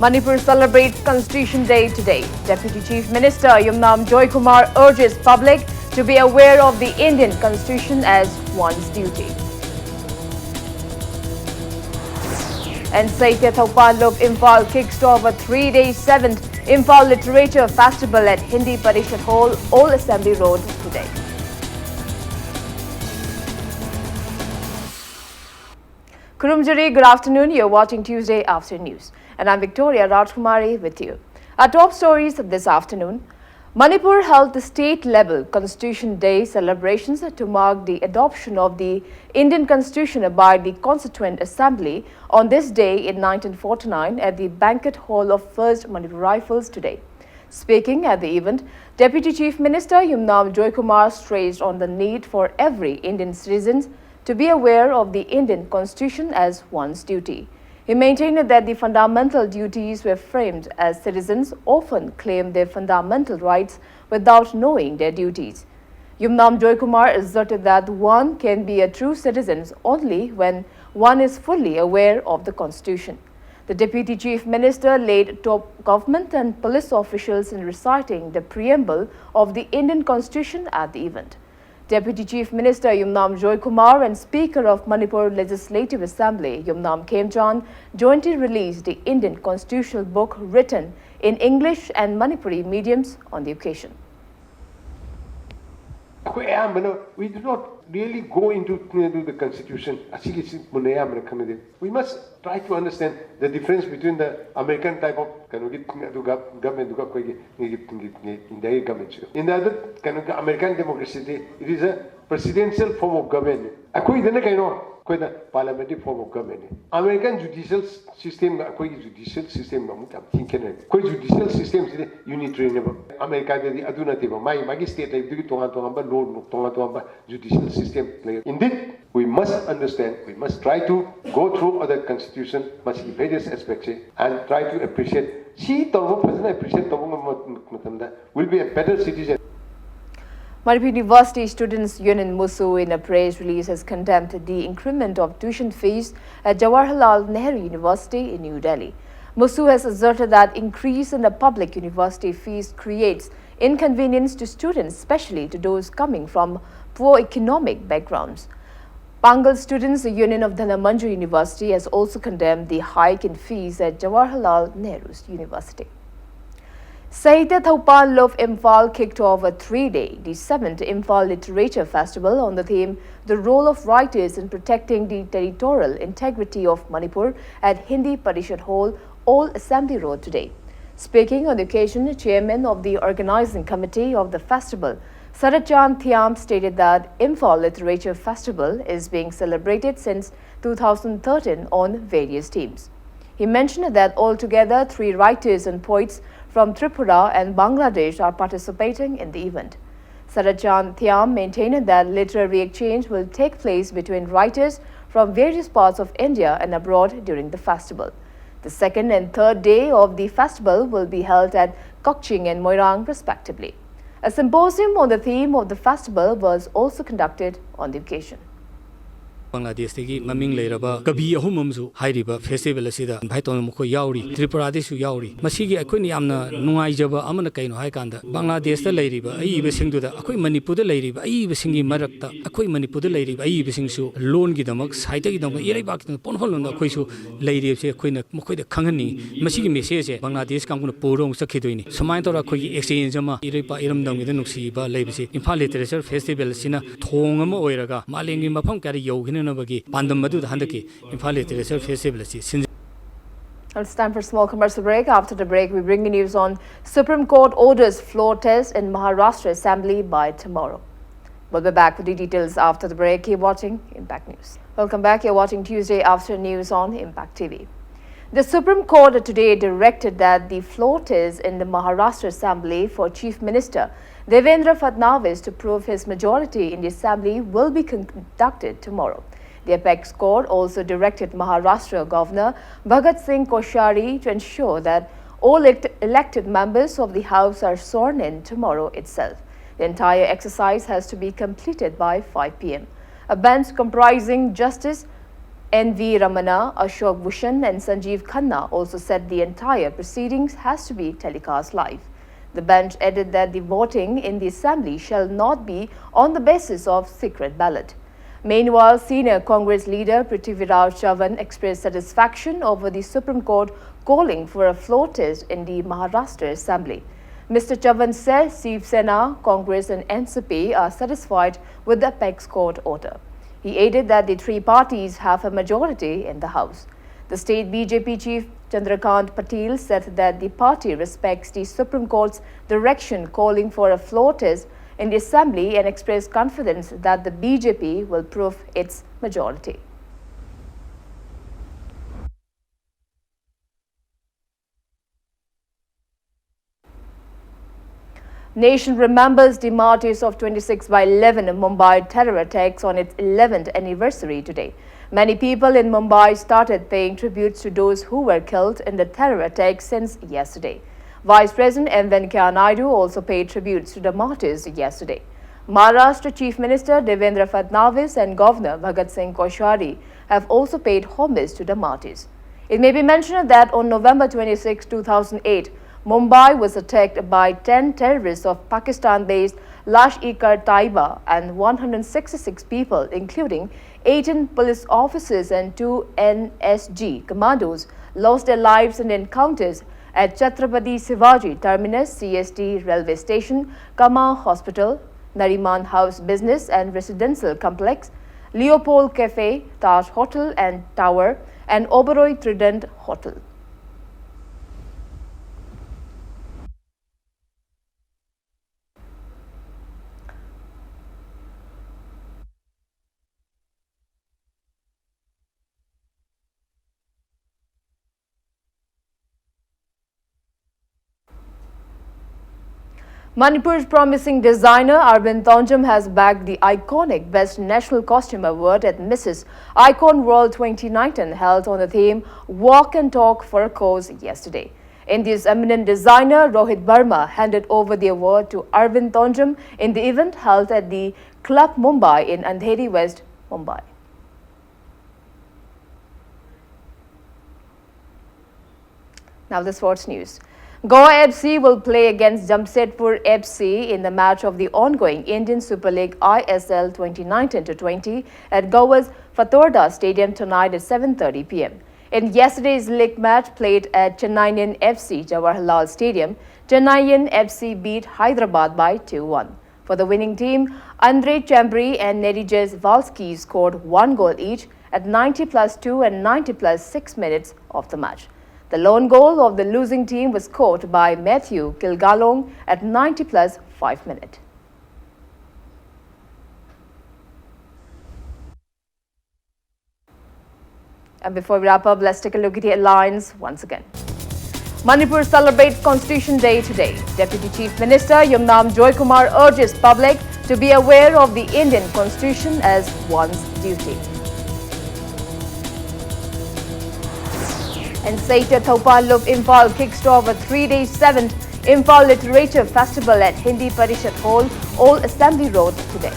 Manipur celebrates Constitution Day today. Deputy Chief Minister Yumnam Joykumar urges public to be aware of the Indian Constitution as one's duty. And Saitya Thaupanlop Imphal kicks off a 3-day 7th Imphal Literature Festival at Hindi Parishad Hall, Old Assembly Road today. Kurumjari, good afternoon. You're watching Tuesday After News. And I'm Victoria Rajkumari with you. Our top stories of this afternoon. Manipur held the state-level Constitution Day celebrations to mark the adoption of the Indian Constitution by the Constituent Assembly on this day in 1949 at the Banquet Hall of 1st Manipur Rifles today. Speaking at the event, Deputy Chief Minister Yumnam Joykumar stressed on the need for every Indian citizen to be aware of the Indian Constitution as one's duty. He maintained that the fundamental duties were framed as citizens often claim their fundamental rights without knowing their duties. Yumnam Joykumar asserted that one can be a true citizen only when one is fully aware of the Constitution. The Deputy Chief Minister laid top government and police officials in reciting the preamble of the Indian Constitution at the event. Deputy Chief Minister Yumnam Joykumar and Speaker of Manipur Legislative Assembly Yumnam Khemchan jointly released the Indian Constitutional Book written in English and Manipuri mediums on the occasion. We do not really go into the Constitution. We must try to understand the difference between the American type of government in the other American democracy. It is a presidential form of government. Parliamentary form of government. American judicial system, judicial system, judicial system is unitary. America is aduna my state law judicial system. Indeed, we must understand, we must try to go through other constitution, must be various aspects, and try to appreciate. Will be a better citizen. Manipur University Students' Union MUSU in a press release has condemned the increment of tuition fees at Jawaharlal Nehru University in New Delhi. MUSU has asserted that increase in the public university fees creates inconvenience to students, especially to those coming from poor economic backgrounds. Bengal Students' Union of Dhanamanjur University has also condemned the hike in fees at Jawaharlal Nehru University. Saitya Thaupanlop Imphal kicked off a 3-day, the 7th Imphal Literature Festival on the theme The Role of Writers in Protecting the Territorial Integrity of Manipur at Hindi Parishad Hall, Old Assembly Road today. Speaking on the occasion, the chairman of the organizing committee of the festival, Sarachan Thiam, stated that Imphal Literature Festival is being celebrated since 2013 on various themes. He mentioned that altogether 3 writers and poets from Tripura and Bangladesh are participating in the event. Sarachan Thiam maintained that literary exchange will take place between writers from various parts of India and abroad during the festival. The second and third day of the festival will be held at Kokching and Moirang respectively. A symposium on the theme of the festival was also conducted on the occasion. Bangladesh tegi maming leiraba kabi ahum amsu hairiba festival asida invite on mukho yauri Tripura desu yauri masigi akoi ni amna nungaijaba amana kaino haikanda Bangladesh ta leiriba aiba singduda akoi Manipur da leiriba aiba singi marakta akoi Manipur da leiriba aiba singsu loan gi damak saita gi damak yerai bak ponholon akoi su leirib se akoi na mukoi da khangani masigi message Bangladesh kamguna porong sakhidoini samai tora akoi gi exchange ama yerai pa iram dam gi da nuksi ba leibse Imphal Literature Festival sina thong ama oiraga malengi mafam kari yogine It's time for a small commercial break. After the break, we bring you news on Supreme Court orders floor test in Maharashtra Assembly by tomorrow. We'll be back with the details after the break. Keep watching Impact News. Welcome back. You're watching Tuesday After News on Impact TV. The Supreme Court today directed that the floor test in the Maharashtra Assembly for Chief Minister Devendra Fadnavis to prove his majority in the Assembly will be conducted tomorrow. The apex court also directed Maharashtra Governor Bhagat Singh Koshari to ensure that all elected members of the House are sworn in tomorrow itself. The entire exercise has to be completed by 5 p.m. A bench comprising Justice N.V. Ramana, Ashok Bhushan and Sanjeev Khanna also said the entire proceedings has to be telecast live. The bench added that the voting in the assembly shall not be on the basis of secret ballot. Meanwhile, senior Congress leader Prithviraj Chavan expressed satisfaction over the Supreme Court calling for a floor test in the Maharashtra Assembly. Mr. Chavan said Shiv Sena, Congress and NCP are satisfied with the apex court order. He added that the three parties have a majority in the House. The state BJP chief Chandrakant Patil said that the party respects the Supreme Court's direction calling for a floor test in the Assembly and expressed confidence that the BJP will prove its majority. Nation remembers the martyrs of 26/11 Mumbai terror attacks on its 11th anniversary today. Many people in Mumbai started paying tributes to those who were killed in the terror attacks since yesterday. Vice President M. Venkaiah Naidu also paid tributes to the martyrs yesterday. Maharashtra Chief Minister Devendra Fadnavis and Governor Bhagat Singh Koshari have also paid homage to the martyrs. It may be mentioned that on November 26, 2008, Mumbai was attacked by 10 terrorists of Pakistan-based Lashkar-e-Taiba and 166 people, including 18 police officers and 2 NSG commandos, lost their lives in encounters at Chhatrapati Shivaji Terminus, CST Railway Station, Kama Hospital, Nariman House Business and Residential Complex, Leopold Cafe, Taj Hotel and Tower, and Oberoi Trident Hotel. Manipur's promising designer Arvind Tonjam has bagged the iconic Best National Costume Award at Mrs. Icon World 2019 held on the theme Walk and Talk for a Cause yesterday. India's eminent designer Rohit Verma handed over the award to Arvind Tonjam in the event held at the Club Mumbai in Andheri West, Mumbai. Now the sports news. Goa FC will play against Jamshedpur FC in the match of the ongoing Indian Super League ISL 2019-20 at Goa's Fatorda Stadium tonight at 7:30 p.m. In yesterday's league match played at Chennaiyin FC Jawaharlal Stadium, Chennaiyin FC beat Hyderabad by 2-1. For the winning team, Andre Chambry and Nerijes Valsky scored 1 goal each at 90+2 and 90+6 minutes of the match. The lone goal of the losing team was scored by Matthew Kilgalong at 90+5 minutes. And before we wrap up, let's take a look at the headlines once again. Manipur celebrates Constitution Day today. Deputy Chief Minister Yumnam Joykumar urges public to be aware of the Indian Constitution as one's duty. And Saita Thopan of Imphal kicked off a 3-day 7th Imphal Literature Festival at Hindi Parishad Hall, Old Assembly Road today.